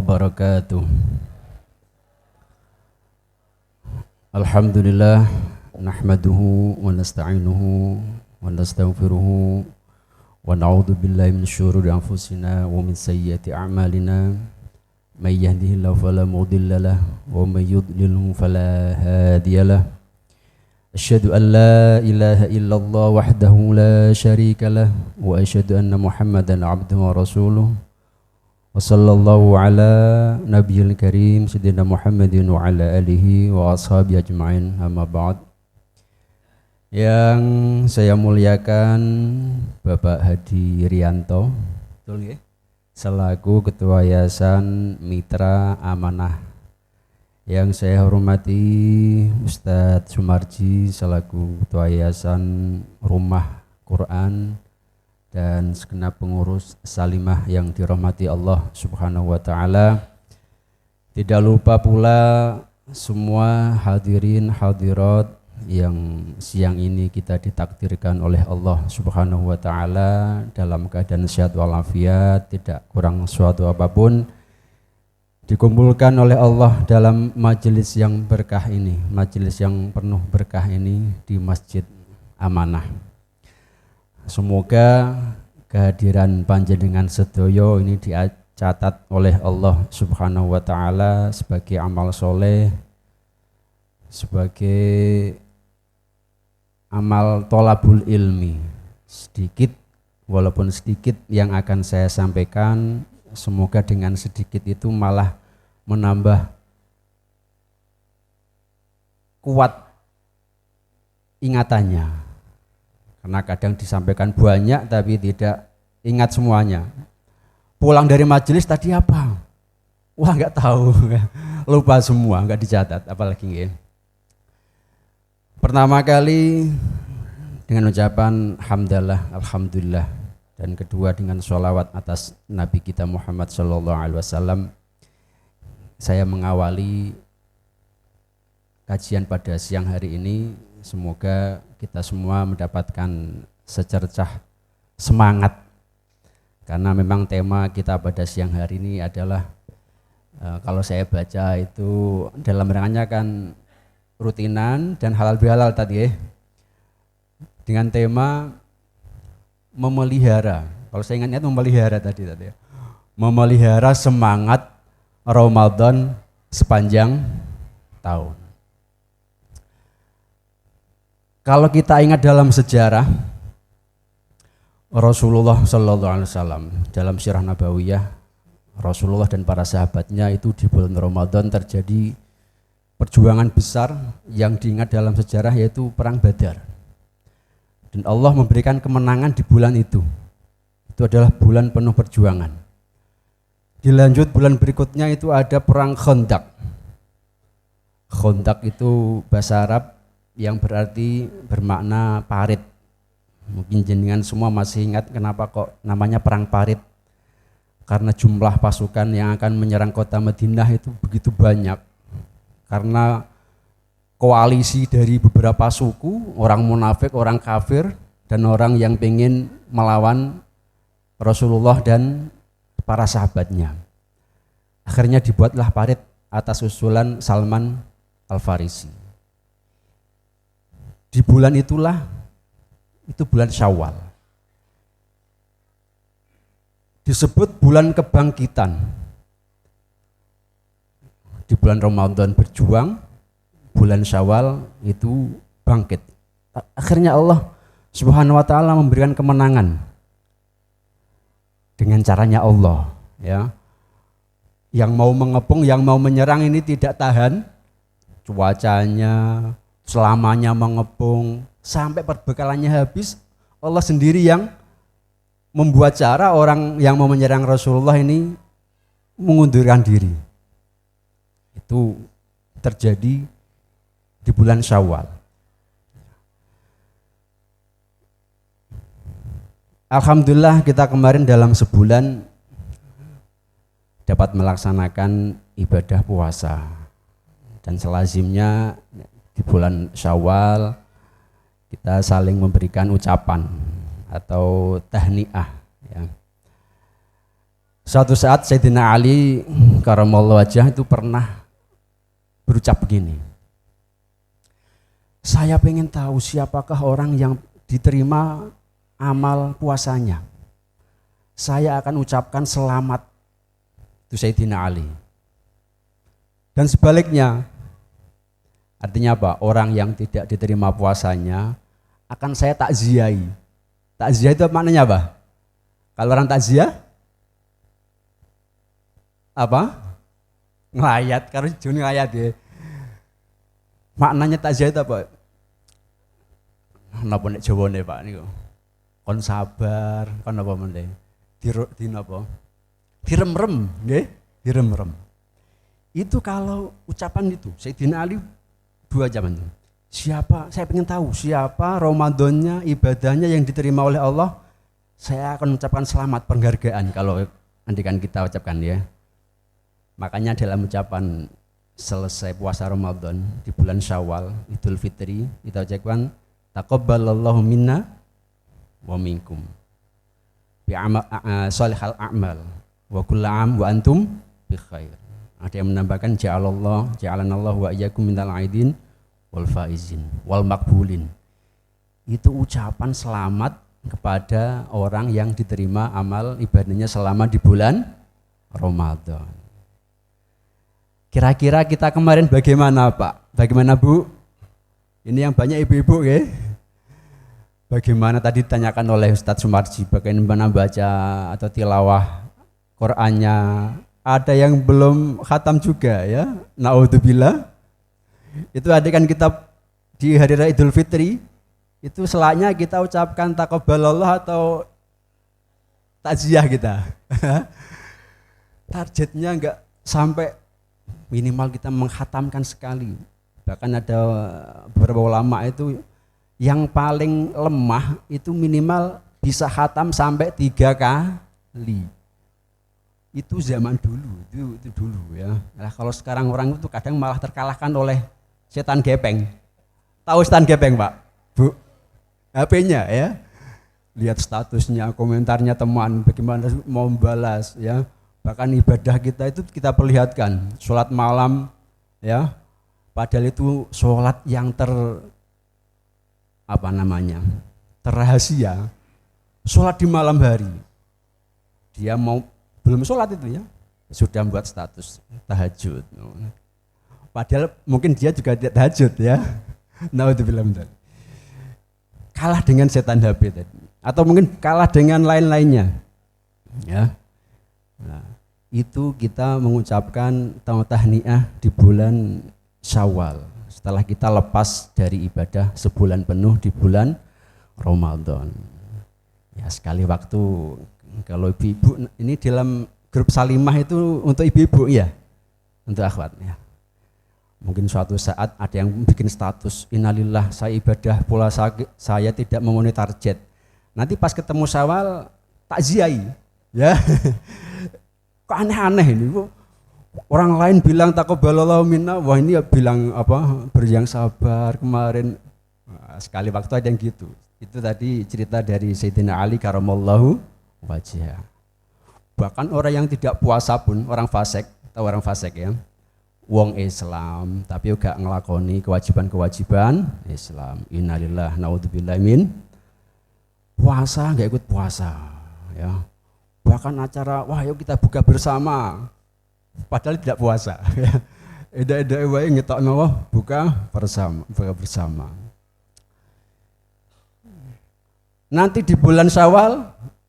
wabarakatuh. Alhamdulillah nahmaduhu wa nasta'inuhu wa nastaghfiruhu wa na'udzu billahi min syururi anfusina wa min sayyiati a'malina may yahdihillahu fala mudilla lahu wa may yudlilhu fala hadiyalah. Asyhadu an la ilaha illallah wahdahu la syarika lah wa asyhadu anna Muhammadan 'abduhu wa rasuluh. Wa sallallahu ala nabiyil karim sayyidina Muhammadin wa ala alihi wa ashabihi ajma'in, amma ba'd. Yang saya muliakan Bapak Hadi Rianto, betul ya? Selaku Ketua Yayasan Mitra Amanah. Yang saya hormati Ustadz Sumarji selaku Ketua Yayasan Rumah Quran dan segenap pengurus Salimah yang dirahmati Allah Subhanahu wa taala. Tidak lupa pula semua hadirin hadirat yang siang ini kita ditakdirkan oleh Allah Subhanahu wa taala dalam keadaan sehat walafiat, tidak kurang suatu apapun, dikumpulkan oleh Allah dalam majelis yang berkah ini, majelis yang penuh berkah ini di Masjid Amanah. Semoga kehadiran panjenengan sedoyo ini dicatat oleh Allah Subhanahu wa taala sebagai amal soleh, sebagai amal tolabul ilmi. Sedikit, walaupun sedikit yang akan saya sampaikan, semoga dengan sedikit itu malah menambah kuat ingatannya. Karena kadang disampaikan banyak tapi tidak ingat semuanya. Pulang dari majelis tadi apa? Wah, nggak tahu, lupa semua, nggak dicatat, apalagi nggih. Pertama kali dengan ucapan hamdalah, alhamdulillah, dan kedua dengan sholawat atas Nabi kita Muhammad Sallallahu Alaihi Wasallam, saya mengawali kajian pada siang hari ini. Semoga kita semua mendapatkan secercah semangat, karena memang tema kita pada siang hari ini adalah kalau saya baca itu dalam rangkanya kan rutinan dan halal bihalal tadi ya, dengan tema memelihara. Kalau saya ingatnya itu memelihara tadi ya, memelihara semangat Ramadan sepanjang tahun. Kalau kita ingat dalam sejarah Rasulullah Sallallahu Alaihi Wasallam dalam sirah nabawiyah, Rasulullah dan para sahabatnya itu di bulan Ramadan terjadi perjuangan besar yang diingat dalam sejarah, yaitu Perang Badar. Dan Allah memberikan kemenangan di bulan itu. Itu adalah bulan penuh perjuangan. Dilanjut bulan berikutnya itu ada Perang Khandaq. Khandaq itu bahasa Arab yang berarti bermakna parit. Mungkin jenengan semua masih ingat kenapa kok namanya perang parit. Karena jumlah pasukan yang akan menyerang kota Madinah itu begitu banyak. Karena koalisi dari beberapa suku, orang munafik, orang kafir, dan orang yang ingin melawan Rasulullah dan para sahabatnya. Akhirnya dibuatlah parit atas usulan Salman Al-Farisi. Di bulan itulah, itu bulan Syawal, disebut bulan kebangkitan. Di bulan Ramadan berjuang, bulan Syawal itu bangkit. Akhirnya Allah Subhanahu wa taala memberikan kemenangan dengan caranya Allah, ya. Yang mau mengepung, yang mau menyerang ini tidak tahan cuacanya, selamanya mengepung sampai perbekalannya habis. Allah sendiri yang membuat cara orang yang mau menyerang Rasulullah ini mengundurkan diri. Itu terjadi di bulan Syawal. Alhamdulillah kita kemarin dalam sebulan dapat melaksanakan ibadah puasa, dan selazimnya di bulan Syawal kita saling memberikan ucapan atau tahniah, ya. Suatu saat Sayyidina Ali karamallahu wajhah itu pernah berucap begini. Saya pengen tahu siapakah orang yang diterima amal puasanya. Saya akan ucapkan selamat. Itu Sayyidina Ali. Dan sebaliknya, artinya apa? Orang yang tidak diterima puasanya akan saya takziahi. Takziah itu maknanya apa? Kalau orang takziah apa? Ngelayat, karena juni ngelayat ya. Maknanya takziah itu apa? Napa nek Jawane Pak niku? Kon sabar, kon apa meneh? Di napa? Direm-rem, nggih? Direm-rem. Itu kalau ucapan itu, Sayyidina Ali 2 zaman itu. Siapa, saya ingin tahu siapa Ramadannya, ibadahnya yang diterima oleh Allah, saya akan ucapkan selamat penghargaan kalau andikan kita ucapkan ya. Makanya dalam ucapan selesai puasa Ramadan di bulan Syawal, Idul Fitri, kita ucapkan taqabbalallahu minna wa minkum bi shalihal a'mal wa kullu 'am wa antum bi khair. Ada yang menambahkan ja'alanallahu wa iyyakum minal aidin wal faizin wal maqbulin. Itu ucapan selamat kepada orang yang diterima amal ibadahnya selama di bulan Ramadan. Kira-kira kita kemarin bagaimana Pak? Bagaimana Bu? Ini yang banyak ibu-ibu ya. Bagaimana tadi ditanyakan oleh Ustadz Sumarji, bagaimana baca atau tilawah Qur'annya. Ada yang belum khatam juga ya. Naudzubillah. Itu ada kan kita di hari raya Idul Fitri, itu selaknya kita ucapkan taqabbalallah atau takziah kita. Targetnya enggak sampai, minimal kita menghatamkan sekali. Bahkan ada beberapa ulama itu yang paling lemah itu minimal bisa khatam sampai 3 kali. Itu zaman dulu, itu dulu ya. Nah, kalau sekarang orang itu kadang malah terkalahkan oleh setan gepeng. Tahu setan gepeng Pak? Bu? HP-nya ya. Lihat statusnya, komentarnya teman, bagaimana mau membalas ya. Bahkan ibadah kita itu kita perlihatkan, sholat malam ya, padahal itu sholat yang terrahasia, sholat di malam hari. Dia belum sholat itu ya, sudah membuat status tahajud. Padahal mungkin dia juga tidak tahajud ya. Naudzubillah. Kalah dengan setan HP tadi, atau mungkin kalah dengan lain-lainnya ya. Nah, itu kita mengucapkan tahniah di bulan Syawal setelah kita lepas dari ibadah sebulan penuh di bulan Ramadan. Ya sekali waktu, kalau ibu-ibu ini dalam grup Salimah itu untuk ibu-ibu ya, untuk akhwat ya. Mungkin suatu saat ada yang bikin status, innalillah saya ibadah pula saya tidak memenuhi target. Nanti pas ketemu Syawal takziahi ya. Kok aneh-aneh ini, orang lain bilang taqabbalallahu minna, wah ini ya bilang apa, berjang sabar kemarin. Nah, sekali waktu ada yang gitu. Itu tadi cerita dari Sayyidina Ali karamallahu wajhah. Bahkan orang yang tidak puasa pun, orang fasik, tahu orang fasik ya, wong Islam tapi juga ngelakoni kewajiban-kewajiban Islam. Innalillah naudzubillah min puasa nggak ikut puasa ya. Bahkan acara, wah yuk kita buka bersama, padahal tidak puasa. Eda-eda wae ngetokno wah buka bersama. Nanti di bulan Syawal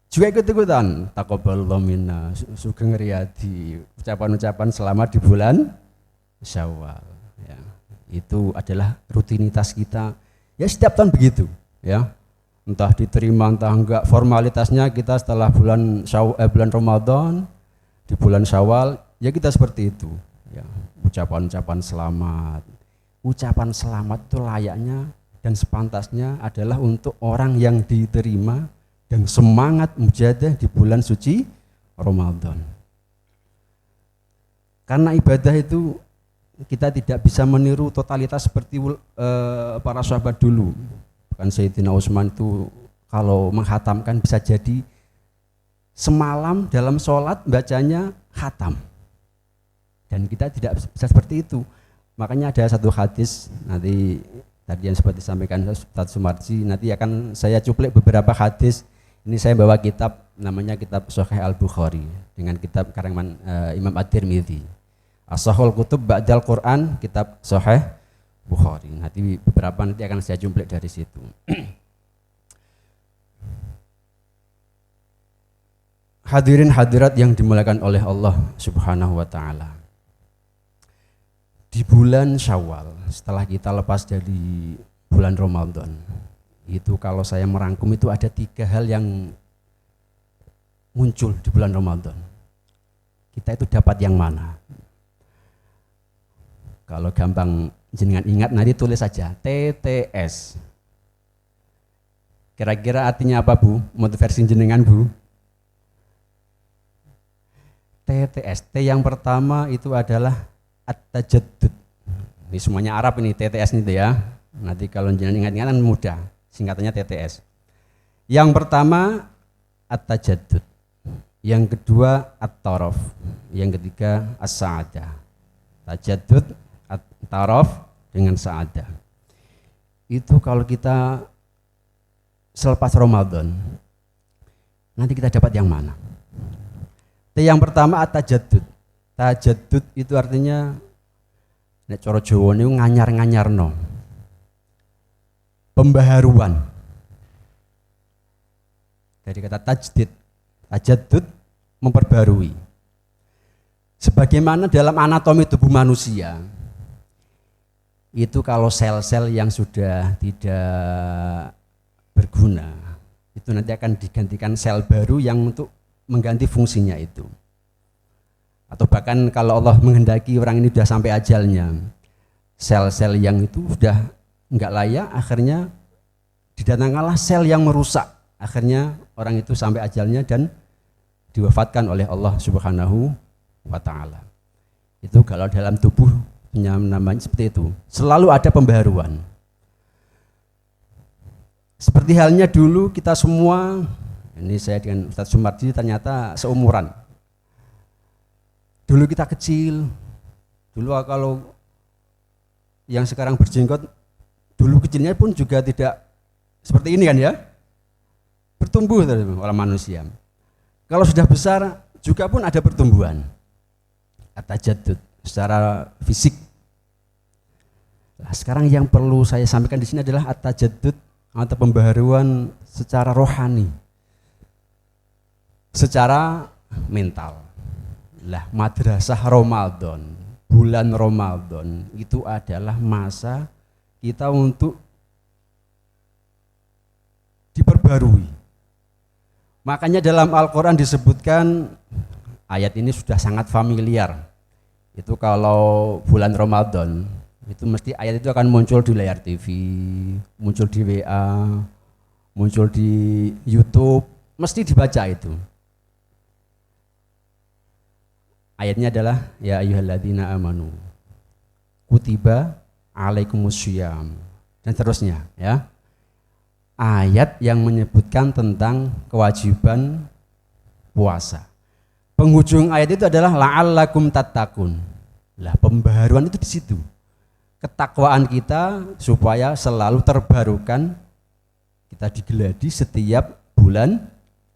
juga ikut-ikutan taqabbalallahu minna, sugeng riyadi, ucapan-ucapan selamat di bulan Syawal ya. Itu adalah rutinitas kita. Ya setiap tahun begitu ya. Entah diterima entah enggak, formalitasnya kita setelah bulan Ramadan di bulan Syawal ya kita seperti itu ya, ucapan-ucapan selamat. Ucapan selamat itu layaknya dan sepantasnya adalah untuk orang yang diterima dan semangat mujahadah di bulan suci Ramadan. Karena ibadah itu kita tidak bisa meniru totalitas seperti para sahabat dulu. Kan Sayyidina Utsman itu kalau menghatamkan bisa jadi semalam dalam sholat bacanya khatam. Dan kita tidak bisa seperti itu. Makanya ada satu hadis, nanti tadi yang seperti disampaikan Ustaz Sumarji, nanti akan saya cuplik beberapa hadis. Ini saya bawa kitab, namanya kitab Sahih Al-Bukhari, dengan kitab karangan Imam At-Tirmidzi. As-Sahihul Kutub Ba'dal Quran, kitab Sahih Bukhari. Nanti beberapa nanti akan saya cuplik dari situ. Hadirin hadirat yang dimuliakan oleh Allah Subhanahu wa taala. Di bulan Syawal, setelah kita lepas dari bulan Ramadan, itu kalau saya merangkum itu ada 3 hal yang muncul di bulan Ramadan. Kita itu dapat yang mana? Kalau gampang jenengan ingat, nanti tulis saja TTS. Kira-kira artinya apa, Bu? Menurut versi jenengan, Bu? TTS. T yang pertama itu adalah At-Tajaddud. Ini semuanya Arab ini, TTS ini ya. Nanti kalau jenengan ingat-ingat kan mudah. Singkatannya TTS. Yang pertama At-Tajaddud. Yang kedua At-Taraf. Yang ketiga As-Sa'adah. Tajaddud, At-Taraf dengan Sa'adah. Itu kalau kita selepas Ramadan, nanti kita dapat yang mana? Yang pertama At-Tajaddud. Tajaddud itu artinya nek cara Jawa niku nganyar-nganyarno. Pembaharuan. Dari kata tajdid. Tajaddud memperbarui. Sebagaimana dalam anatomi tubuh manusia, itu kalau sel-sel yang sudah tidak berguna, itu nanti akan digantikan sel baru yang untuk mengganti fungsinya itu. Atau bahkan kalau Allah menghendaki orang ini sudah sampai ajalnya, sel-sel yang itu sudah enggak layak, akhirnya didatangkanlah sel yang merusak. Akhirnya orang itu sampai ajalnya dan diwafatkan oleh Allah Subhanahu wa taala. Itu kalau dalam tubuh namanya seperti itu. Selalu ada pembaharuan. Seperti halnya dulu kita semua, ini saya dengan Ustaz Sumarji ternyata seumuran. Dulu kita kecil, dulu kalau yang sekarang berjenggot, dulu kecilnya pun juga tidak seperti ini kan ya, bertumbuh oleh manusia. Kalau sudah besar juga pun ada pertumbuhan, At-Tajaddud secara fisik. Nah, sekarang yang perlu saya sampaikan di sini adalah At-Tajaddud atau pembaharuan secara rohani, secara mental. Lah, madrasah Ramadan, bulan Ramadan itu adalah masa kita untuk diperbarui. Makanya dalam Al-Quran disebutkan, ayat ini sudah sangat familiar. Itu kalau bulan Ramadan, itu mesti ayat itu akan muncul di layar TV, muncul di WA, muncul di YouTube, mesti dibaca itu. Ayatnya adalah ya ayyuhalladzina amanu kutiba alaikumussyiyam dan seterusnya ya. Ayat yang menyebutkan tentang kewajiban puasa. Penghujung ayat itu adalah la'allakum tattaqun. Lah, pembaharuan itu di situ. Ketakwaan kita supaya selalu terbarukan, kita digeladi setiap bulan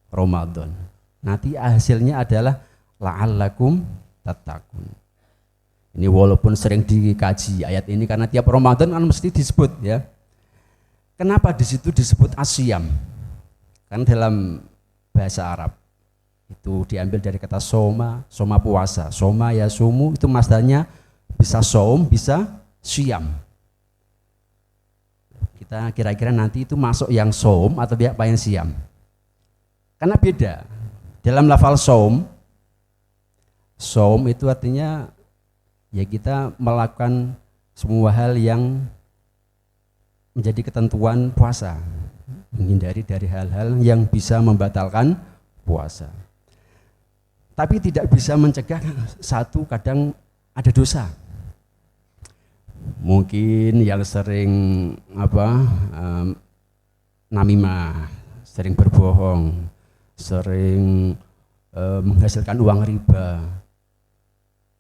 Ramadan. Nanti hasilnya adalah la'allakum tattaqun. Ini walaupun sering dikaji ayat ini karena tiap Ramadan kan mesti disebut ya. Kenapa di situ disebut asyam? Kan dalam bahasa Arab itu diambil dari kata soma, soma puasa. Soma ya sumu itu masdarnya bisa som, bisa syam. Kita kira-kira nanti itu masuk yang som atau apa yang syam? Karena beda. Dalam lafal som itu artinya ya kita melakukan semua hal yang menjadi ketentuan puasa, menghindari dari hal-hal yang bisa membatalkan puasa. Tapi tidak bisa mencegah satu, kadang ada dosa. Mungkin yang sering namimah, sering berbohong, sering menghasilkan uang riba.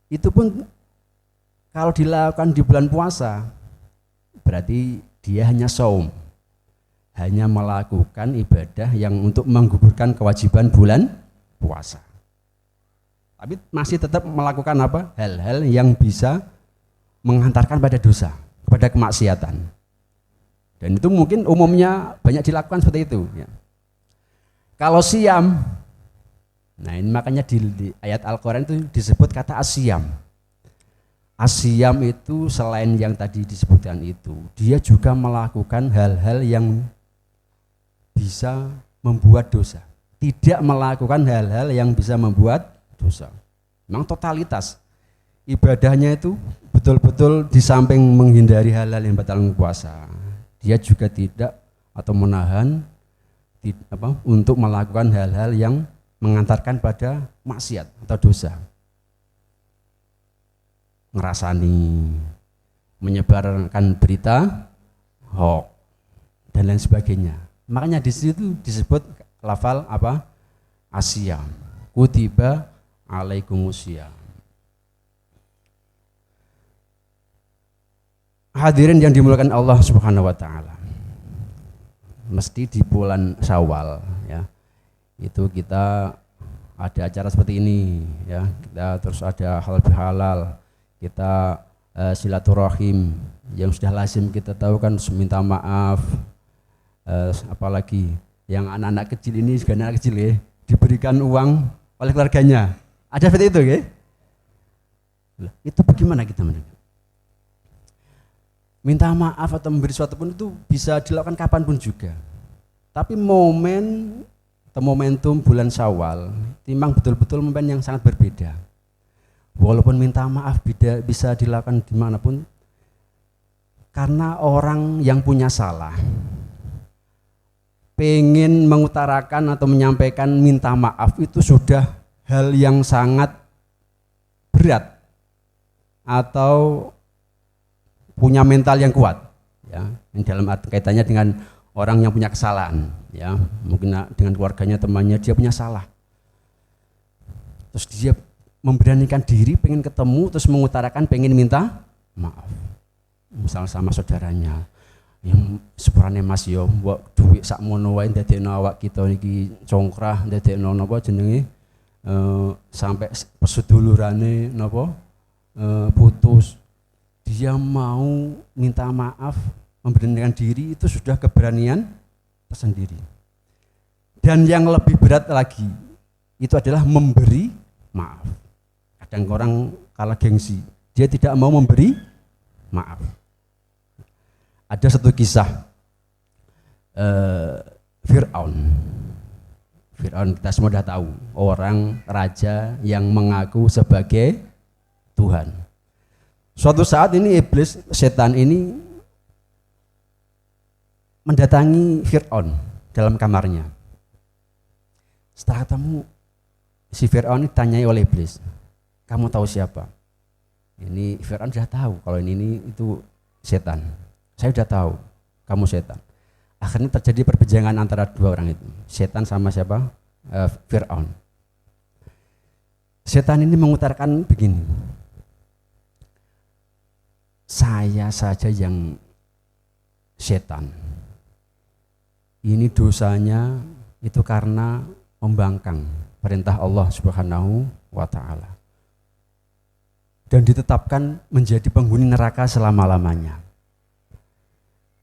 Itu pun kalau dilakukan di bulan puasa, berarti dia hanya saum, hanya melakukan ibadah yang untuk menggugurkan kewajiban bulan puasa. Tapi masih tetap melakukan apa? Hal-hal yang bisa menghantarkan pada dosa, kepada kemaksiatan. Dan itu mungkin umumnya banyak dilakukan seperti itu. Ya. Kalau siam, nah ini makanya di ayat Al-Quran itu disebut kata asyam. Asyam itu selain yang tadi disebutkan itu, dia juga melakukan hal-hal yang bisa membuat dosa. Tidak melakukan hal-hal yang bisa membuat dosa. Memang totalitas ibadahnya itu betul-betul di samping menghindari hal-hal yang batal puasa, dia juga tidak atau menahan untuk melakukan hal-hal yang mengantarkan pada maksiat atau dosa. Ngerasani, menyebarkan berita hoax dan lain sebagainya. Makanya di situ disebut lafal apa? Asyam. Kutiba alaikumusiyam. Hadirin yang dimuliakan Allah Subhanahu wa taala. Mesti di bulan Syawal ya. Itu kita ada acara seperti ini ya. Kita terus ada halal bihalal. Kita silaturahim yang sudah lazim kita tahu kan, minta maaf. Apalagi yang anak-anak kecil ini, juga anak kecil ya, diberikan uang oleh keluarganya. Ada seperti itu ya? Itu bagaimana kita mendengar? Minta maaf atau memberi sesuatu pun itu bisa dilakukan kapanpun juga. Tapi momen atau momentum bulan Syawal memang betul-betul momen yang sangat berbeda. Walaupun minta maaf bisa dilakukan dimanapun, karena orang yang punya salah pengen mengutarakan atau menyampaikan minta maaf itu sudah hal yang sangat berat atau punya mental yang kuat ya, yang dalam kaitannya dengan orang yang punya kesalahan ya, mungkin dengan keluarganya, temannya, dia punya salah, terus dia memberanikan diri pengen ketemu, terus mengutarakan pengen minta maaf, misalnya sama saudaranya yang sepurane mas yo mbok duit sakmono wae ndadekno awak kita niki congkrah, ndadekno napa jenenge sampai pesedulurane napa putus. Dia mau minta maaf, memberanikan diri, itu sudah keberanian tersendiri. Dan yang lebih berat lagi itu adalah memberi maaf. Kadang orang kalah gengsi, dia tidak mau memberi maaf. Ada satu kisah Fir'aun kita semua sudah tahu, orang raja yang mengaku sebagai Tuhan. Suatu saat ini iblis, setan ini mendatangi Fir'aun dalam kamarnya. Setelah ketemu, si Fir'aun ini tanyai oleh iblis, kamu tahu siapa? Ini Fir'aun sudah tahu kalau ini itu setan. Saya sudah tahu kamu setan. Akhirnya terjadi perbincangan antara dua orang itu, setan sama siapa? Fir'aun. Setan ini mengutarakan begini, saya saja yang setan. Ini dosanya itu karena membangkang perintah Allah Subhanahu wa taala. Dan ditetapkan menjadi penghuni neraka selama-lamanya.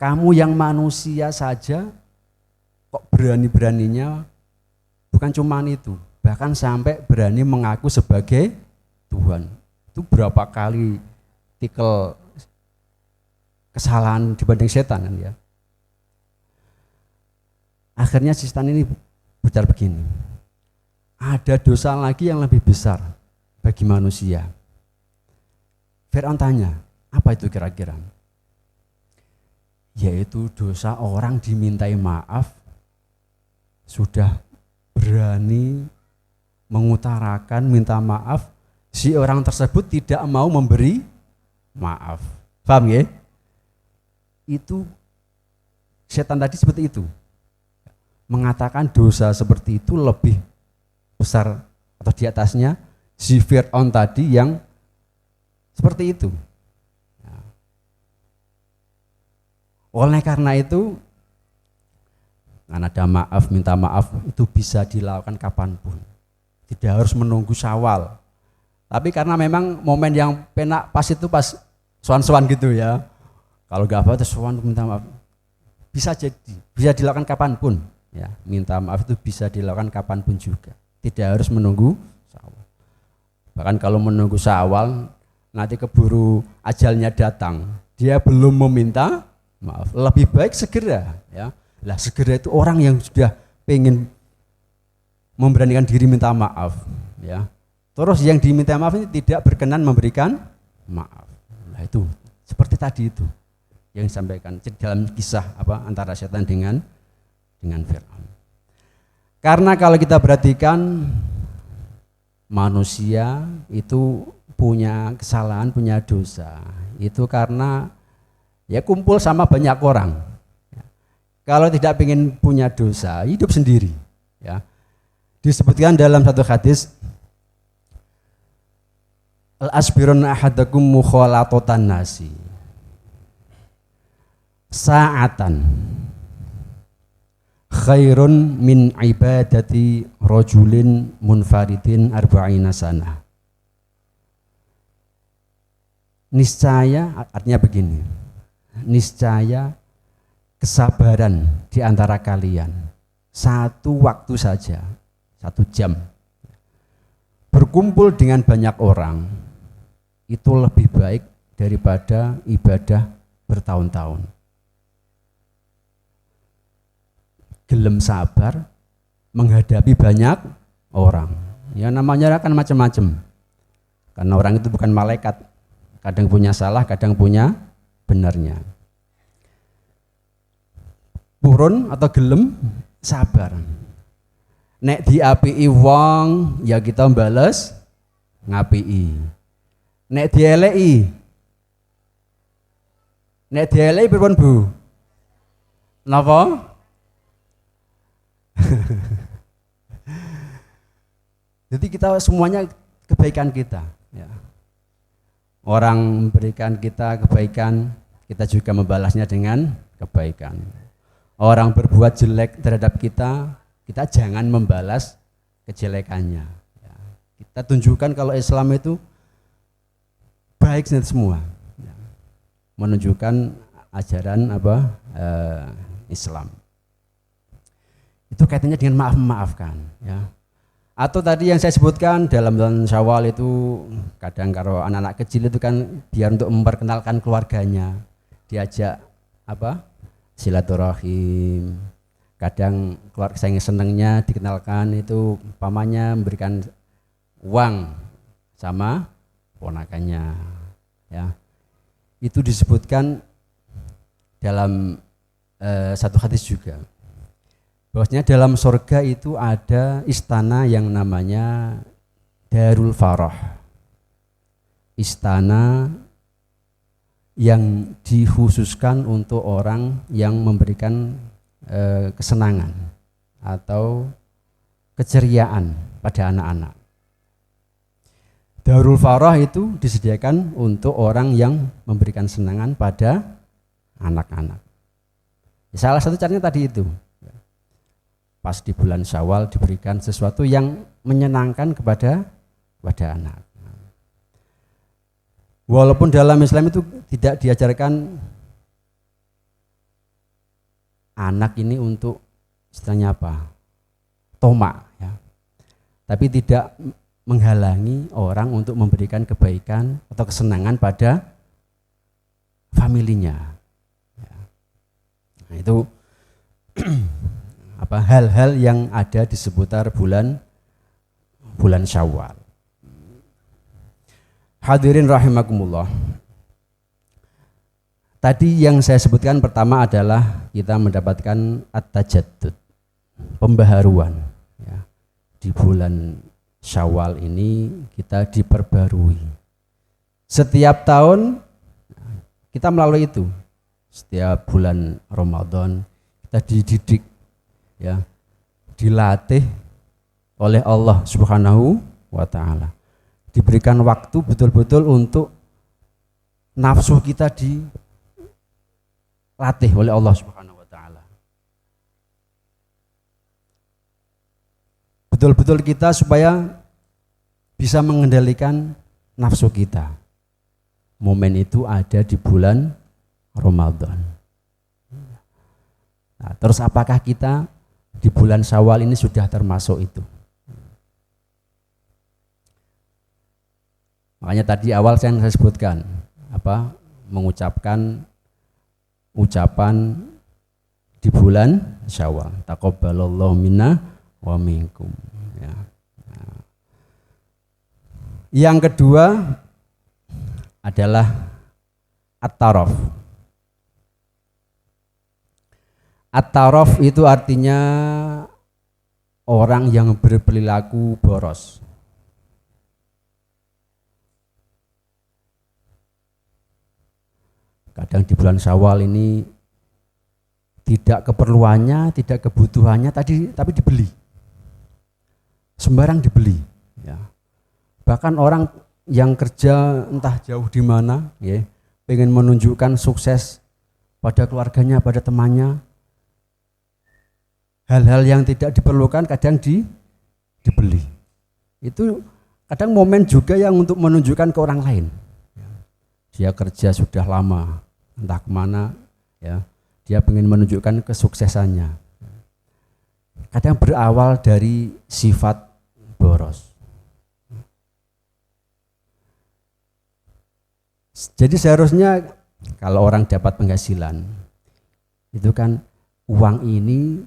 Kamu yang manusia saja kok berani-beraninya, bukan cuma itu, bahkan sampai berani mengaku sebagai Tuhan. Itu berapa kali tikel kesalahan dibanding setan kan ya. Akhirnya setan ini bicara begini, ada dosa lagi yang lebih besar bagi manusia. Fir'aun tanya, apa itu kira-kira? Yaitu dosa orang dimintai maaf sudah berani mengutarakan minta maaf, si orang tersebut tidak mau memberi maaf. Paham ya? Itu setan tadi seperti itu, mengatakan dosa seperti itu lebih besar atau di atasnya si Fir'aun tadi yang seperti itu. Oleh karena itu, karena ada maaf, minta maaf itu bisa dilakukan kapanpun. Tidak harus menunggu Syawal. Tapi karena memang momen yang penak pas itu pas sowan-sowan gitu ya. Kalau nggak apa terus sowan minta maaf. Bisa jadi, bisa dilakukan kapanpun. Ya, minta maaf itu bisa dilakukan kapanpun juga. Tidak harus menunggu Syawal. Bahkan kalau menunggu Syawal, nanti keburu ajalnya datang. Dia belum meminta maaf, lebih baik segera ya. Lah segera itu orang yang sudah pengen memberanikan diri minta maaf ya. Terus yang diminta maaf ini tidak berkenan memberikan maaf. Nah itu seperti tadi itu yang disampaikan dalam kisah antara setan dengan Fir'aun. Karena kalau kita perhatikan manusia itu punya kesalahan, punya dosa. Itu karena ya kumpul sama banyak orang. Kalau tidak ingin punya dosa, hidup sendiri. Ya. Disebutkan dalam satu hadis, al-asbirun ahadakum mukhalatotan nasi. Sa'atan khairun min ibadati rajulin munfaridin arba'ina sanah. Niscaya artinya begini. Niscaya kesabaran di antara kalian satu waktu saja, 1 jam berkumpul dengan banyak orang itu lebih baik daripada ibadah bertahun-tahun. Gelem sabar menghadapi banyak orang. Ya namanya kan macam-macam. Karena orang itu bukan malaikat. Kadang punya salah, kadang punya benarnya. Purun atau gelem sabar. Nek diapii wong ya kita bales ngapii. Nek dieleki. Nek dieleki pripun Bu? Napa? Jadi kita semuanya kebaikan kita ya. Orang memberikan kita kebaikan, kita juga membalasnya dengan kebaikan. Orang berbuat jelek terhadap kita, kita jangan membalas kejelekannya ya. Kita tunjukkan kalau Islam itu baik semua ya. Menunjukkan ajaran Islam. Itu kaitannya dengan maaf-memaafkan ya. Atau tadi yang saya sebutkan dalam bulan Syawal itu kadang kalau anak-anak kecil itu kan biar untuk memperkenalkan keluarganya, diajak silaturahim. Kadang keluarga saya senangnya dikenalkan itu pamannya memberikan uang sama ponakannya ya. Itu disebutkan dalam satu hadis juga. Bahwasanya dalam surga itu ada istana yang namanya Darul Farah. Istana yang dikhususkan untuk orang yang memberikan kesenangan atau keceriaan pada anak-anak. Darul Farah itu disediakan untuk orang yang memberikan kesenangan pada anak-anak. Salah satu caranya tadi itu. Pas di bulan Syawal diberikan sesuatu yang menyenangkan kepada anak. Walaupun dalam Islam itu tidak diajarkan anak ini untuk istilahnya tomak ya. Tapi tidak menghalangi orang untuk memberikan kebaikan atau kesenangan pada familinya. Ya. Nah, itu hal-hal yang ada di seputar bulan Syawal. Hadirin rahimakumullah. Tadi yang saya sebutkan pertama adalah kita mendapatkan at-tajaddud, pembaharuan ya. Di bulan Syawal ini kita diperbarui. Setiap tahun kita melalui itu. Setiap bulan Ramadan kita dididik ya, dilatih oleh Allah Subhanahu wa ta'ala. Diberikan waktu betul-betul untuk nafsu kita dilatih oleh Allah Subhanahu wa ta'ala. Betul-betul kita supaya bisa mengendalikan nafsu kita. Momen itu ada di bulan Ramadan. Nah, terus apakah kita di bulan Syawal ini sudah termasuk itu? Makanya tadi awal saya sebutkan mengucapkan ucapan di bulan Syawal. Taqabbalallahu minna wa minkum. Ya. Nah. Yang kedua adalah at-taraf. At-taraf itu artinya orang yang berperilaku boros. Kadang di bulan Syawal ini tidak keperluannya, tidak kebutuhannya tapi dibeli. Sembarang dibeli, ya. Bahkan orang yang kerja entah jauh di mana, ya, pengen menunjukkan sukses pada keluarganya, pada temannya. Hal-hal yang tidak diperlukan kadang dibeli. Itu kadang momen juga yang untuk menunjukkan ke orang lain. Dia kerja sudah lama, entah kemana, ya. Dia ingin menunjukkan kesuksesannya. Kadang berawal dari sifat boros. Jadi seharusnya kalau orang dapat penghasilan, itu kan uang ini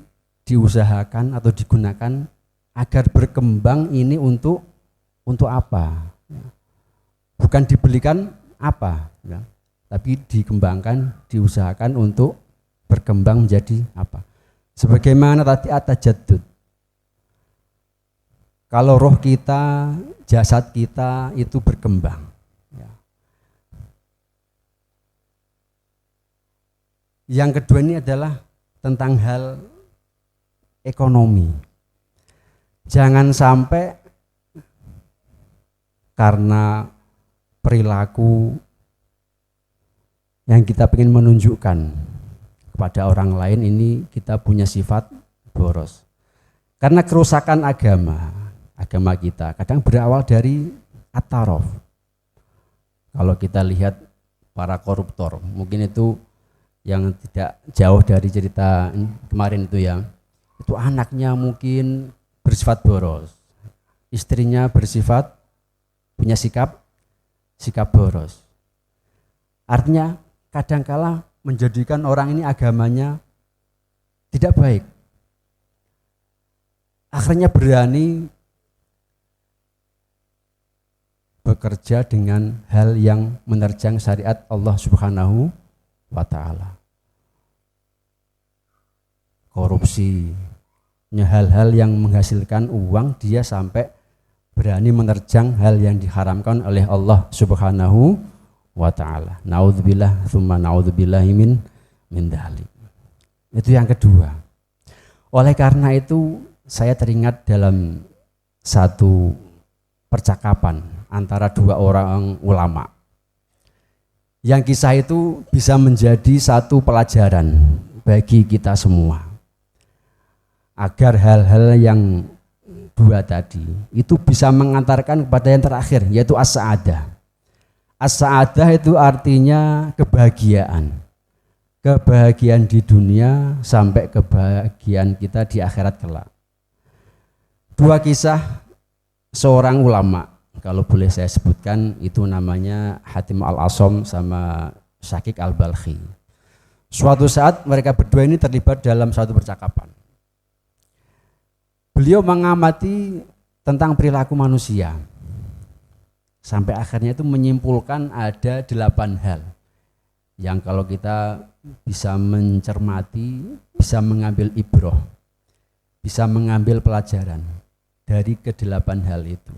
diusahakan atau digunakan agar berkembang ini untuk apa? Bukan dibelikan apa, ya, tapi dikembangkan, diusahakan untuk berkembang menjadi apa? Sebagaimana tadi at-tajaddud. Kalau roh kita, jasad kita itu berkembang, ya. Yang kedua ini adalah tentang hal ekonomi. Jangan sampai karena perilaku yang kita ingin menunjukkan kepada orang lain ini kita punya sifat boros. Karena kerusakan agama kita kadang berawal dari at-taraf. Kalau kita lihat para koruptor, mungkin itu yang tidak jauh dari cerita kemarin itu, ya. Itu anaknya mungkin bersifat boros, istrinya punya sikap boros. Artinya kadangkala menjadikan orang ini agamanya tidak baik. Akhirnya berani bekerja dengan hal yang menerjang syariat Allah Subhanahu wa ta'ala. Korupsi, hal-hal yang menghasilkan uang, dia sampai berani menerjang hal yang diharamkan oleh Allah Subhanahu wa ta'ala. Naudzubillah tsumma naudzubillahi min dzalik. Itu yang kedua. Oleh karena itu saya teringat dalam satu percakapan antara dua orang ulama. Yang kisah itu bisa menjadi satu pelajaran bagi kita semua. Agar hal-hal yang dua tadi itu bisa mengantarkan kepada yang terakhir, yaitu as-sa'adah. As-sa'adah itu artinya kebahagiaan. Kebahagiaan di dunia sampai kebahagiaan kita di akhirat kelak. Dua kisah seorang ulama, kalau boleh saya sebutkan, itu namanya Hatim al-Asom sama Syakik al-Balkhi. Suatu saat mereka berdua ini terlibat dalam satu percakapan. Beliau mengamati tentang perilaku manusia. Sampai akhirnya itu menyimpulkan ada 8 hal yang kalau kita bisa mencermati, bisa mengambil ibroh, bisa mengambil pelajaran dari ke-8 hal itu.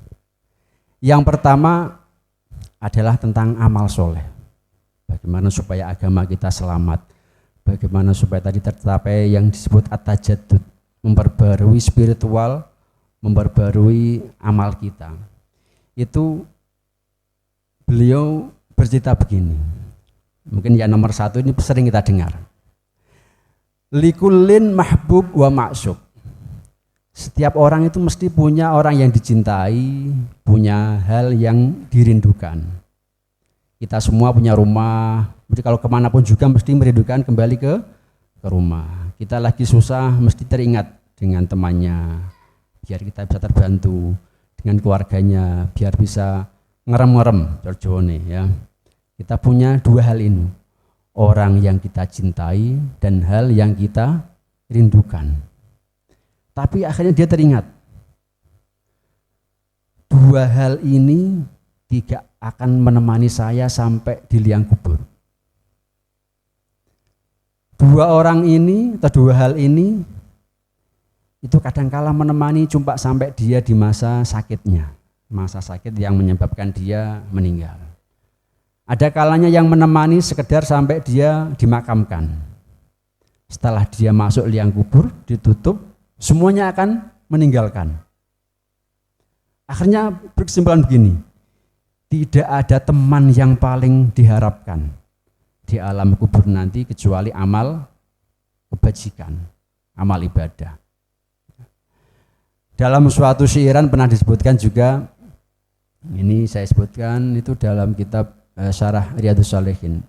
Yang pertama adalah tentang amal soleh. Bagaimana supaya agama kita selamat, bagaimana supaya tadi tercapai yang disebut at-tajaddud, memperbarui spiritual, memperbarui amal kita. itu beliau bercerita begini. Mungkin yang nomor satu ini sering kita dengar. Likullin mahbub wa ma'syuk. Setiap orang itu mesti punya orang yang dicintai, punya hal yang dirindukan. Kita semua punya rumah, jadi kalau kemanapun juga mesti merindukan kembali ke rumah. Kita lagi susah mesti teringat dengan temannya, biar kita bisa terbantu, dengan keluarganya, biar bisa ngerem-ngerem Jorjone ya. Kita punya dua hal ini, orang yang kita cintai dan hal yang kita rindukan. Tapi akhirnya dia teringat, dua hal ini tidak akan menemani saya sampai di liang kubur. Dua orang ini atau dua hal ini itu kadangkala menemani cuma sampai dia di masa sakitnya, masa sakit yang menyebabkan dia meninggal. Ada kalanya yang menemani sekedar sampai dia dimakamkan. Setelah dia masuk liang kubur, ditutup, semuanya akan meninggalkan. Akhirnya berkesimpulan begini, tidak ada teman yang paling diharapkan di alam kubur nanti kecuali amal kebajikan, amal ibadah. Dalam suatu syairan pernah disebutkan juga, ini saya sebutkan itu dalam kitab Syarah Riyadhus Shalihin.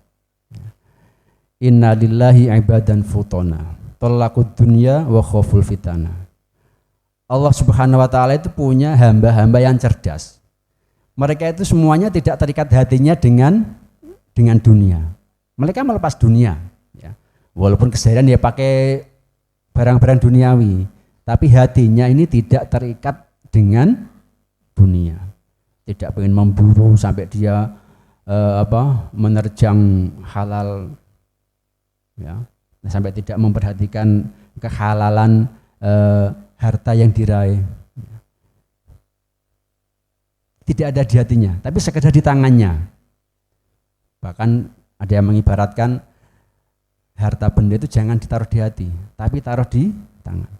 Inna lillahi ibadan futona tolaqud dunya wa khawful fitana. Allah Subhanahu wa taala itu punya hamba-hamba yang cerdas. Mereka itu semuanya tidak terikat hatinya dengan dunia. Mereka melepas dunia ya. Walaupun keseharian dia pakai barang-barang duniawi, tapi hatinya ini tidak terikat dengan dunia. Tidak pengen memburu sampai dia menerjang halal ya, sampai tidak memperhatikan kehalalan harta yang diraih. Tidak ada di hatinya, tapi sekedar di tangannya. Bahkan ada yang mengibaratkan harta benda itu jangan ditaruh di hati, tapi taruh di tangan.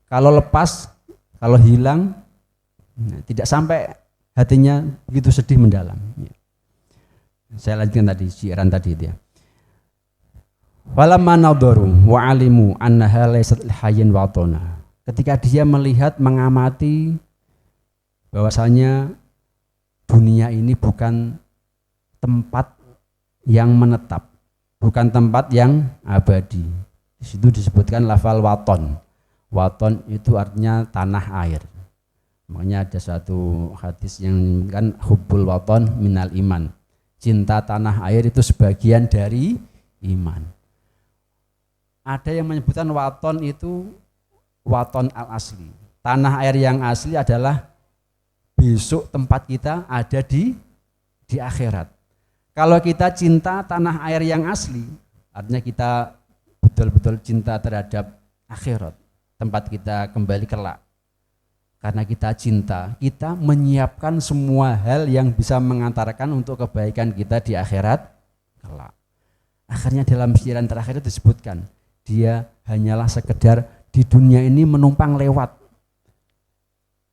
Kalau lepas, kalau hilang, tidak sampai hatinya begitu sedih mendalam. Saya lanjutkan tadi, syiaran tadi itu ya. Walamma nadaru wa alimu annaha laysat hayyin watona. Ketika dia melihat, mengamati bahwasanya dunia ini bukan tempat yang menetap, bukan tempat yang abadi. Di situ disebutkan lafal waton. Waton itu artinya tanah air. Makanya ada satu hadis yang menyebutkan hubbul waton minal iman. Cinta tanah air itu sebagian dari iman. Ada yang menyebutkan waton itu waton al-asli. Tanah air yang asli adalah besok tempat kita ada di akhirat. Kalau kita cinta tanah air yang asli, artinya kita betul-betul cinta terhadap akhirat, tempat kita kembali kelak. Karena kita cinta, kita menyiapkan semua hal yang bisa mengantarkan untuk kebaikan kita di akhirat kelak. Akhirnya dalam syiaran terakhir itu disebutkan, dia hanyalah sekedar di dunia ini menumpang lewat.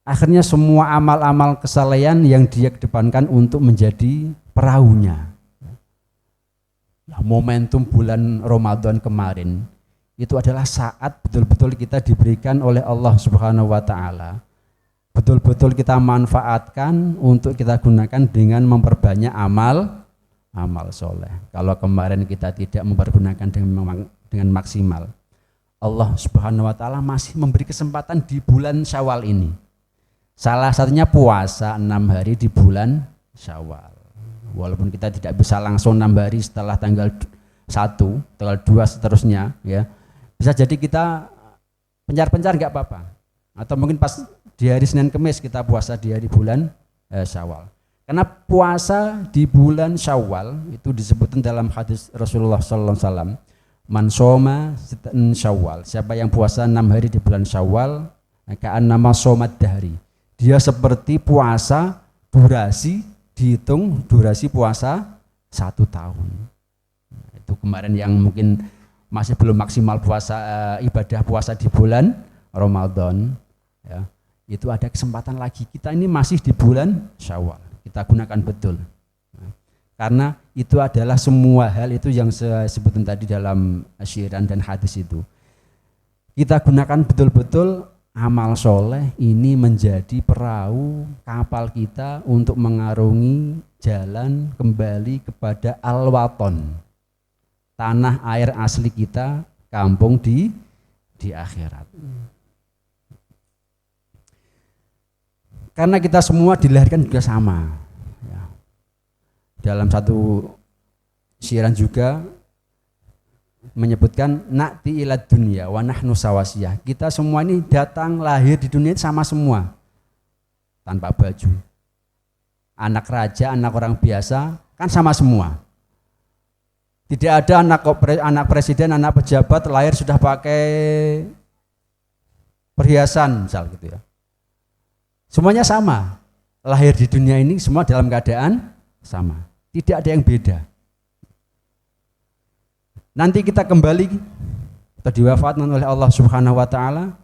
Akhirnya semua amal-amal kesalehan yang dia kedepankan untuk menjadi perahunya. Nah, momentum bulan Ramadan kemarin itu adalah saat betul-betul kita diberikan oleh Allah Subhanahu wa taala. Betul-betul kita manfaatkan untuk kita gunakan dengan memperbanyak amal soleh. Kalau kemarin kita tidak mempergunakan dengan maksimal, Allah Subhanahu wa taala masih memberi kesempatan di bulan Syawal ini. Salah satunya puasa 6 hari di bulan Syawal. Walaupun kita tidak bisa langsung 6 hari setelah tanggal 1, tanggal 2 seterusnya ya. Bisa jadi kita pencar-pencar enggak apa-apa. Atau mungkin pas di hari Senin Kemis kita puasa di hari bulan Syawal. Karena puasa di bulan Syawal itu disebutkan dalam hadis Rasulullah sallallahu alaihi wasallam, man shoma sitan Syawal. Siapa yang puasa 6 hari di bulan Syawal, ka'annama shomat dahri. Dia seperti puasa durasi, dihitung durasi puasa 1 tahun. Itu kemarin yang mungkin masih belum maksimal puasa ibadah puasa di bulan Ramadan ya. itu ada kesempatan lagi. Kita ini masih di bulan Syawal, kita gunakan betul. Karena itu adalah semua hal itu yang saya sebutkan tadi dalam syiran dan hadis itu. Kita gunakan betul-betul amal soleh ini menjadi perahu kapal kita untuk mengarungi jalan kembali kepada al-waton, tanah air asli kita, kampung di akhirat. Karena kita semua dilahirkan juga sama. Ya. Dalam satu syiran juga menyebutkan na'ti ilad dunya wa nahnu sawasiyah. Kita semua ini datang lahir di dunia sama semua, tanpa baju. Anak raja, anak orang biasa kan sama semua. Tidak ada anak presiden, anak pejabat lahir sudah pakai perhiasan misal gitu ya. Semuanya sama. Lahir di dunia ini semua dalam keadaan sama. Tidak ada yang beda. Nanti kita kembali atau diwafatkan oleh Allah Subhanahu wa taala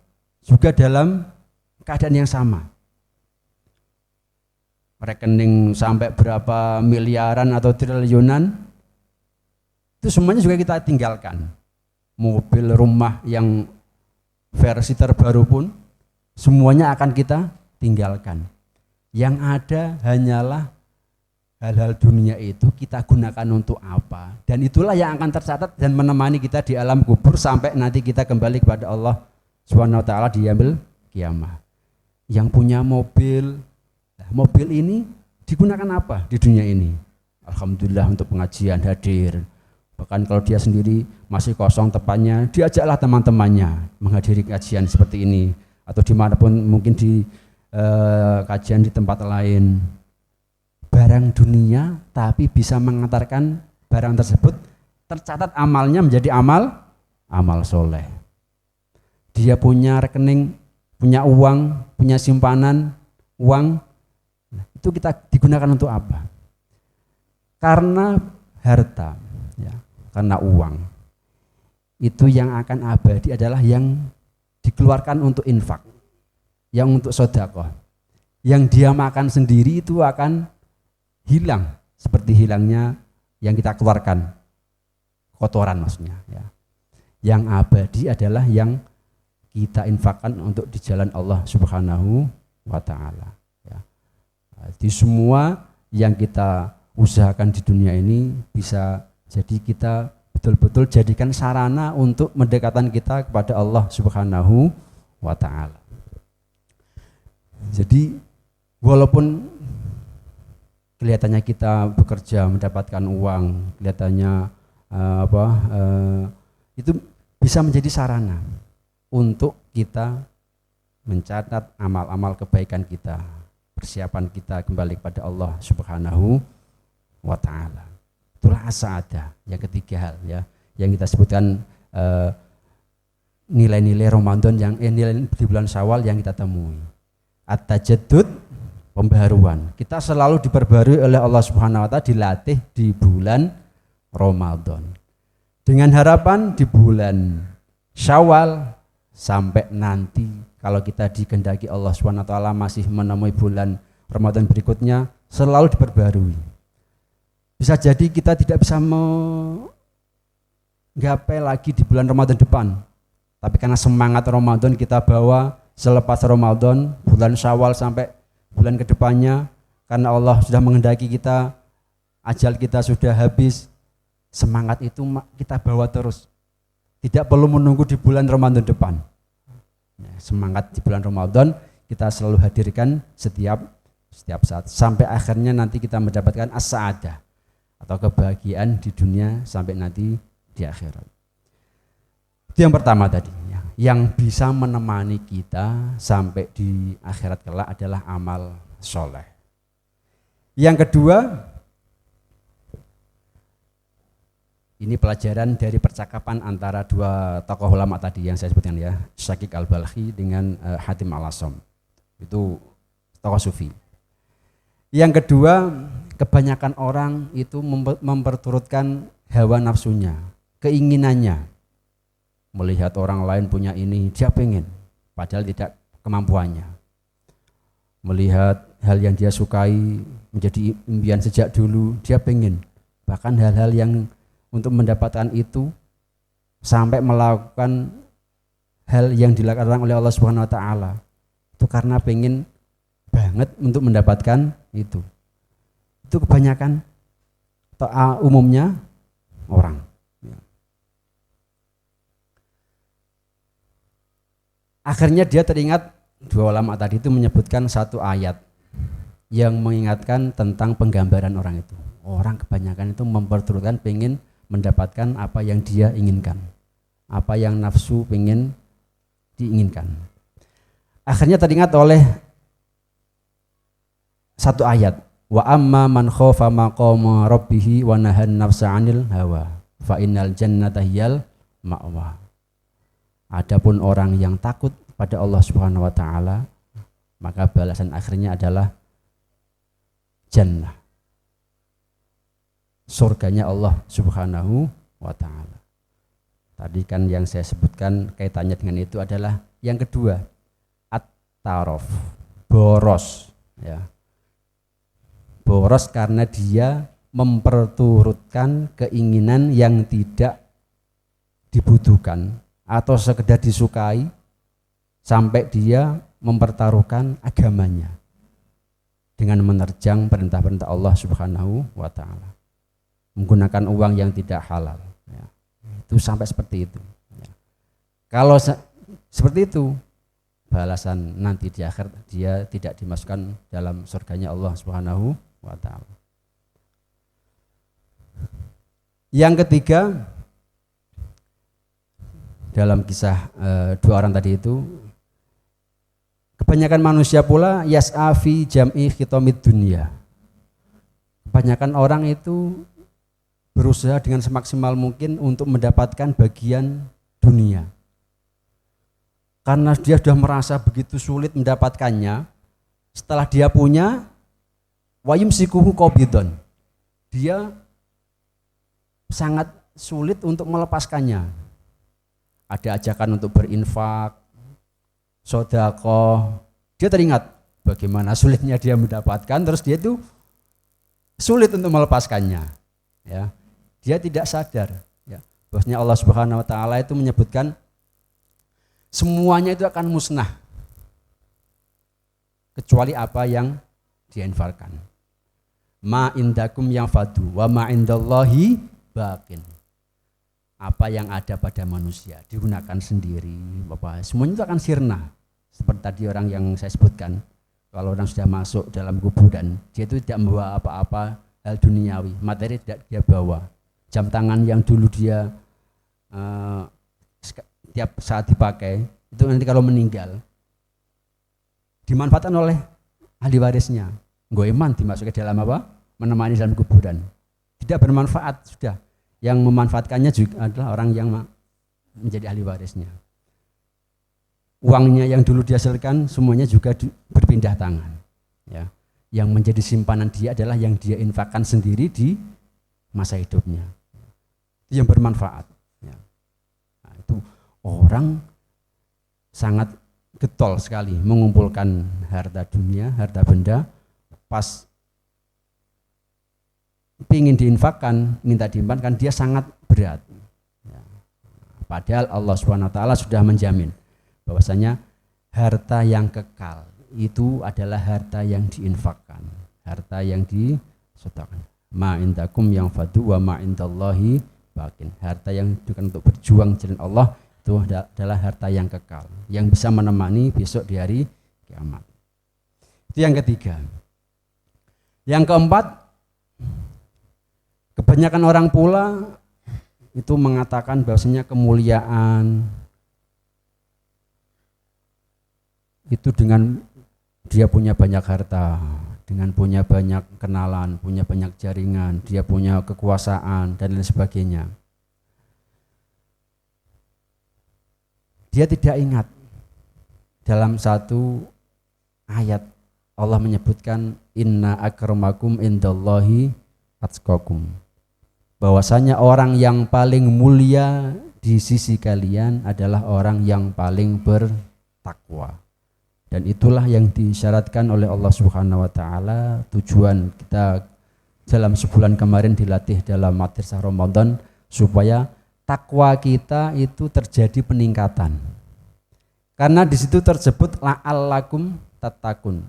juga dalam keadaan yang sama. Rekening sampai berapa miliaran atau triliunan itu semuanya juga kita tinggalkan. Mobil, rumah yang versi terbaru pun semuanya akan kita tinggalkan. Yang ada hanyalah hal-hal dunia itu kita gunakan untuk apa, dan itulah yang akan tercatat dan menemani kita di alam kubur sampai nanti kita kembali kepada Allah Subhanahu wa taala di yaumil kiamah. Yang punya mobil, mobil ini digunakan apa di dunia ini? Alhamdulillah untuk pengajian hadir. Bahkan kalau dia sendiri masih kosong tempatnya, diajaklah teman-temannya menghadiri kajian seperti ini atau dimanapun mungkin di kajian di tempat lain. Barang dunia tapi bisa mengantarkan barang tersebut tercatat amalnya menjadi amal soleh. Dia punya rekening, punya uang, punya simpanan uang, itu kita digunakan untuk apa? Karena harta, ya, karena uang itu yang akan abadi adalah yang dikeluarkan untuk infak, yang untuk sedekah. Yang dia makan sendiri itu akan hilang seperti hilangnya yang kita keluarkan, kotoran maksudnya ya. Yang abadi adalah yang kita infakkan untuk di jalan Allah Subhanahu wa taala ya. Di semua yang kita usahakan di dunia ini bisa jadi kita betul-betul jadikan sarana untuk mendekatkan kita kepada Allah Subhanahu wa taala. Jadi walaupun kelihatannya kita bekerja mendapatkan uang, kelihatannya itu bisa menjadi sarana untuk kita mencatat amal-amal kebaikan kita, persiapan kita kembali kepada Allah Subhanahu wa taala. Itulah as-sa'adah, yang ketiga hal ya, yang kita sebutkan nilai-nilai Ramadan yang nilai di bulan Syawal yang kita temui. At-tajaddud, pembaharuan. Kita selalu diperbarui oleh Allah Subhanahu wa taala, dilatih di bulan Ramadan. Dengan harapan di bulan Syawal sampai nanti kalau kita dikehendaki Allah Subhanahu wa taala masih menemui bulan Ramadan berikutnya selalu diperbarui. Bisa jadi kita tidak bisa menggapai lagi di bulan Ramadan depan. Tapi karena semangat Ramadan kita bawa selepas Ramadan, bulan Syawal sampai bulan kedepannya, karena Allah sudah menghendaki kita, ajal kita sudah habis, semangat itu kita bawa terus. Tidak perlu menunggu di bulan Ramadan depan. Semangat di bulan Ramadan kita selalu hadirkan setiap saat sampai akhirnya nanti kita mendapatkan as-sa'adah atau kebahagiaan di dunia sampai nanti di akhirat. Itu yang pertama tadi ya. Yang bisa menemani kita sampai di akhirat kelak adalah amal soleh. Yang kedua, ini pelajaran dari percakapan antara dua tokoh ulama tadi yang saya sebutkan ya, Syaqiq al-Balkhi dengan Hatim al-Asam. Itu tokoh sufi. Yang kedua, kebanyakan orang itu memperturutkan hawa nafsunya, keinginannya. Melihat orang lain punya ini, dia pengen, padahal tidak kemampuannya. melihat hal yang dia sukai menjadi impian sejak dulu, dia pengen bahkan hal-hal yang untuk mendapatkan itu sampai melakukan hal yang dilakukan oleh Allah Subhanahu wa taala. Itu karena pengen banget untuk mendapatkan itu. Itu kebanyakan umumnya orang. Akhirnya dia teringat, dua ulama tadi itu menyebutkan satu ayat yang mengingatkan tentang penggambaran orang itu. Orang kebanyakan itu memperturutkan pengen mendapatkan apa yang dia inginkan, apa yang nafsu pengen diinginkan. Akhirnya teringat oleh satu ayat, wa amma man khafa maqama rabbih wa nahan nafsa 'anil hawa fa innal jannata hiyal ma'wa. Adapun orang yang takut pada Allah Subhanahu wa taala, maka balasan akhirnya adalah jannah. Surganya Allah Subhanahu wa taala. Tadi kan yang saya sebutkan kaitannya dengan itu adalah yang kedua, at-taraf, boros ya. Boros karena dia memperturutkan keinginan yang tidak dibutuhkan atau sekedar disukai sampai dia mempertaruhkan agamanya dengan menerjang perintah-perintah Allah Subhanahu wa taala, menggunakan uang yang tidak halal ya. Itu sampai seperti itu ya. Kalau seperti itu, balasan nanti di akhir dia tidak dimasukkan dalam surganya Allah Subhanahu wa taala. Yang ketiga, dalam kisah dua orang tadi itu, kebanyakan manusia pula yas'a fi jam'i khitamid dunia. Kebanyakan orang itu berusaha dengan semaksimal mungkin untuk mendapatkan bagian dunia. Karena dia sudah merasa begitu sulit mendapatkannya, setelah dia punya, wa yumsikuhu qabidon, dia sangat sulit untuk melepaskannya. Ada ajakan untuk berinfak, sedekah, dia teringat bagaimana sulitnya dia mendapatkan, terus dia itu sulit untuk melepaskannya ya. Dia tidak sadar ya, bahwasanya Allah Subhanahu wa taala itu menyebutkan semuanya itu akan musnah kecuali apa yang diinfakkan. Ma indakum yang fadu wa ma indallahi baqin. Apa yang ada pada manusia digunakan sendiri, Bapak. Semuanya itu akan sirna. Seperti tadi orang yang saya sebutkan, kalau orang sudah masuk dalam kuburan, dia itu tidak membawa apa-apa hal duniawi, materi tidak dia bawa. Jam tangan yang dulu dia tiap saat dipakai, itu nanti kalau meninggal dimanfaatkan oleh ahli warisnya. Goeman dimasukkan dalam apa? Menemani dalam kuburan. Tidak bermanfaat sudah. Yang memanfaatkannya juga adalah orang yang menjadi ahli warisnya. Uangnya yang dulu dihasilkan semuanya juga berpindah tangan ya. Yang menjadi simpanan dia adalah yang dia infakkan sendiri di masa hidupnya, yang bermanfaat ya. Nah, itu orang sangat getol sekali mengumpulkan harta dunia, harta benda, pas ingin diinfakkan, minta diinfakkan, dia sangat berat ya. Padahal Allah Subhanahu wa taala sudah menjamin bahwasanya harta yang kekal itu adalah harta yang diinfakkan, harta yang disedekahkan. Ma indakum yang fadu wa ma indallahi baqin. Harta yang digunakan untuk berjuang jalan Allah itu adalah harta yang kekal, yang bisa menemani besok di hari kiamat. Itu yang ketiga. Yang keempat, kebanyakan orang pula itu mengatakan bahwasanya kemuliaan itu dengan dia punya banyak harta, dengan punya banyak kenalan, punya banyak jaringan, dia punya kekuasaan dan lain sebagainya. Dia tidak ingat dalam satu ayat Allah menyebutkan inna akramakum indallahi atqakum, bahwasanya orang yang paling mulia di sisi kalian adalah orang yang paling bertakwa. Dan itulah yang disyaratkan oleh Allah Subhanahu wa taala. Tujuan kita dalam sebulan kemarin dilatih dalam materi Ramadan supaya takwa kita itu terjadi peningkatan. Karena di situ tersebut la'allakum tattaqun.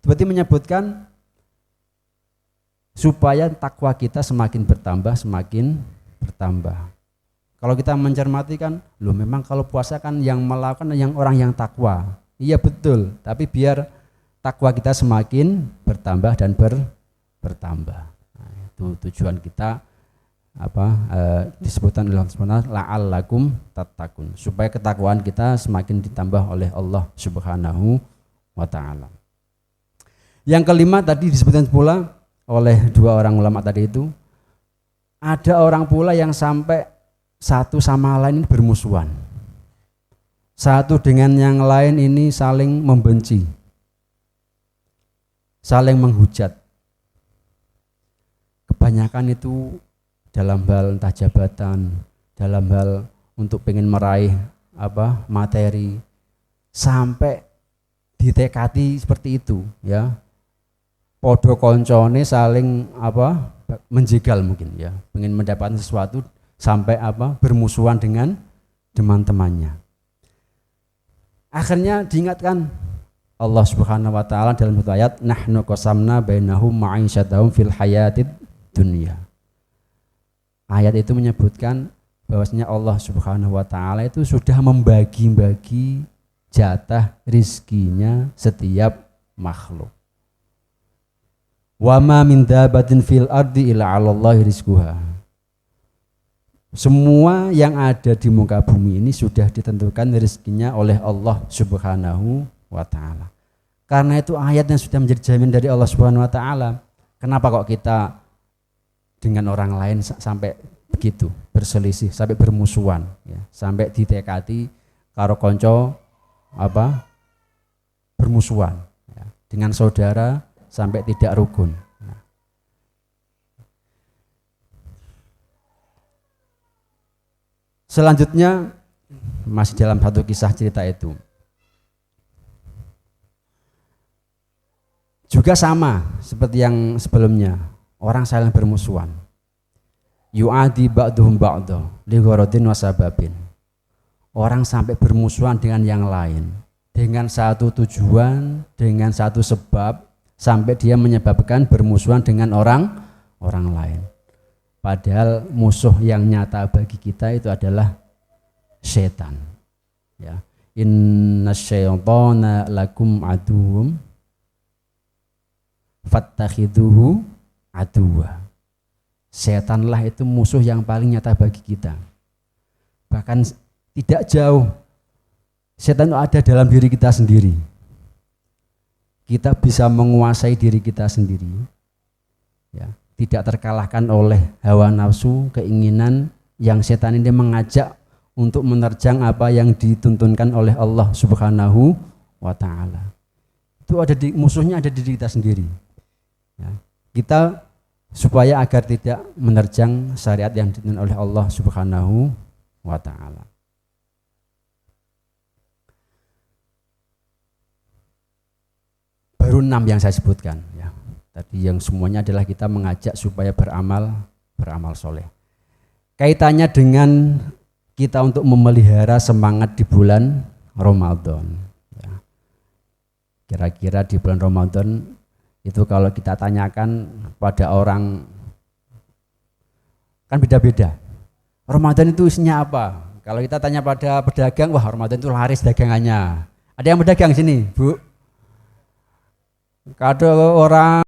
Berarti menyebutkan supaya takwa kita semakin bertambah. Kalau kita mencermati kan, loh memang kalau puasa kan yang melakukan yang orang yang takwa. Iya betul, tapi biar takwa kita semakin bertambah dan bertambah. Nah, itu tujuan kita disebutkan oleh Allah Subhanahu la'allakum tattaqun, supaya ketakwaan kita semakin ditambah oleh Allah Subhanahu wa taala. Yang kelima tadi disebutkan pula oleh dua orang ulama tadi itu, ada orang pula yang sampai satu sama lain bermusuhan. Satu dengan yang lain ini saling membenci, saling menghujat. Kebanyakan itu dalam hal entah jabatan, dalam hal untuk pengen meraih materi, sampai ditekati seperti itu ya. Podo koncone saling menjegal mungkin ya, pengen mendapatkan sesuatu sampai bermusuhan dengan teman-temannya. Akhirnya diingatkan Allah Subhanahu wa taala dalam satu ayat, nahnu qasamna bainahum ma'isyatahum fil hayatid dunya. Ayat itu menyebutkan bahwasanya Allah Subhanahu wa taala itu sudah membagi-bagi jatah rizkinya setiap makhluk. Wa ma min dabatin fil ardi illa 'alallahi rizquha. Semua yang ada di muka bumi ini sudah ditentukan rezekinya oleh Allah Subhanahu wa taala. Karena itu ayat yang sudah menjadi jaminan dari Allah Subhanahu wa taala. Kenapa kok kita dengan orang lain sampai begitu berselisih, sampai bermusuhan ya, sampai ditekati karo konco bermusuhan ya, dengan saudara sampai tidak rukun. Selanjutnya masih dalam satu kisah cerita itu juga sama seperti yang sebelumnya, orang saling bermusuhan. Yu'adi ba'duhum ba'du li gharadin wa sababin. Orang sampai bermusuhan dengan yang lain dengan satu tujuan, dengan satu sebab, sampai dia menyebabkan bermusuhan dengan orang lain. Padahal musuh yang nyata bagi kita itu adalah setan. Ya. Innasyaitana lakum aduwwum fattakhiduhu aduwwa. Setanlah itu musuh yang paling nyata bagi kita. Bahkan tidak jauh. Setan itu ada dalam diri kita sendiri. Kita bisa menguasai diri kita sendiri. Ya. Tidak terkalahkan oleh hawa nafsu, keinginan yang setan ini mengajak untuk menerjang apa yang dituntunkan oleh Allah Subhanahu wa taala. Itu musuhnya ada di diri kita sendiri. Ya. Kita supaya agar tidak menerjang syariat yang dituntunkan oleh Allah Subhanahu wa taala. Baru 6 yang saya sebutkan ya. Tadi yang semuanya adalah kita mengajak supaya beramal soleh. Kaitannya dengan kita untuk memelihara semangat di bulan Ramadan. Ya. Kira-kira di bulan Ramadan itu kalau kita tanyakan pada orang, kan beda-beda. Ramadan itu isinya apa? Kalau kita tanya pada pedagang, wah Ramadan itu laris dagangannya. Ada yang pedagang sini, Bu? Kalau orang